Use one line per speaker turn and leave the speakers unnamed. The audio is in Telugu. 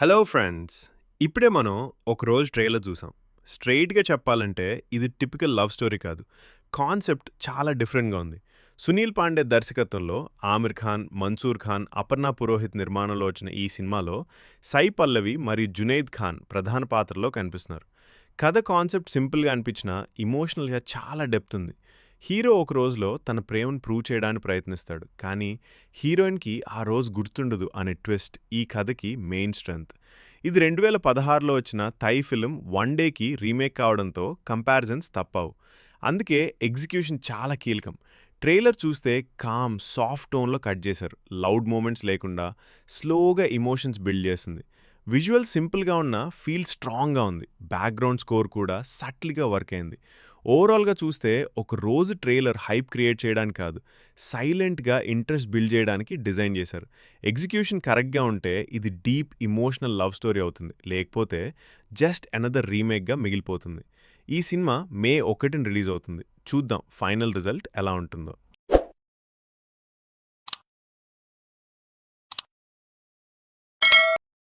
Hello friends! ఇప్పుడే మనం ఒకరోజు ట్రైలర్ చూసాం. స్ట్రెయిట్‌గా చెప్పాలంటే ఇది టిపికల్ లవ్ స్టోరీ కాదు. కాన్సెప్ట్ చాలా డిఫరెంట్‌గా ఉంది. సునీల్ పాండే దర్శకత్వంలో ఆమిర్ ఖాన్, మన్సూర్ ఖాన్, అపర్ణ పురోహిత్ నిర్మాణంలో వచ్చిన ఈ సినిమాలో సాయి పల్లవి మరియు జునైద్ ఖాన్ ప్రధాన పాత్రల్లో కనిపిస్తున్నారు. కథ కాన్సెప్ట్ సింపుల్‌గా అనిపించినా ఎమోషనల్‌గా చాలా డెప్త్ ఉంది. హీరో ఒక రోజులో తన ప్రేమను ప్రూవ్ చేయడానికి ప్రయత్నిస్తాడు. కానీ హీరోయిన్‌కి ఆ రోజు గుర్తుండదు అనే ట్విస్ట్ ఈ కథకి మెయిన్ స్ట్రెంగ్త్. ఇది 2016లో వచ్చిన థై ఫిల్మ్ 'వన్ డే'కి రీమేక్ కావడంతో కంపారిజన్స్ తప్పవు. అందుకే ఎగ్జిక్యూషన్ చాలా కీలకం. ట్రైలర్ చూస్తే కామ్, సాఫ్ట్ టోన్‌లో కట్ చేశారు. లౌడ్ మూమెంట్స్ లేకుండా స్లోగా ఎమోషన్స్ బిల్డ్ చేసింది. విజువల్ సింపుల్‌గా ఉన్నా ఫీల్ స్ట్రాంగ్‌గా ఉంది. బ్యాక్‌గ్రౌండ్ స్కోర్ కూడా సటిల్‌గా వర్క్ అయింది. ఓవరాల్‌గా చూస్తే ఒక రోజు ట్రైలర్ హైప్ క్రియేట్ చేయడానికి కాదు, సైలెంట్‌గా ఇంట్రెస్ట్ బిల్డ్ చేయడానికి డిజైన్ చేశారు. ఎగ్జిక్యూషన్ కరెక్ట్‌గా ఉంటే ఇది డీప్ ఎమోషనల్ లవ్ స్టోరీ అవుతుంది. లేకపోతే జస్ట్ అనదర్ రీమేక్‌గా మిగిలిపోతుంది. ఈ సినిమా మే 1న రిలీజ్ అవుతుంది. చూద్దాం ఫైనల్ రిజల్ట్ ఎలా ఉంటుందో.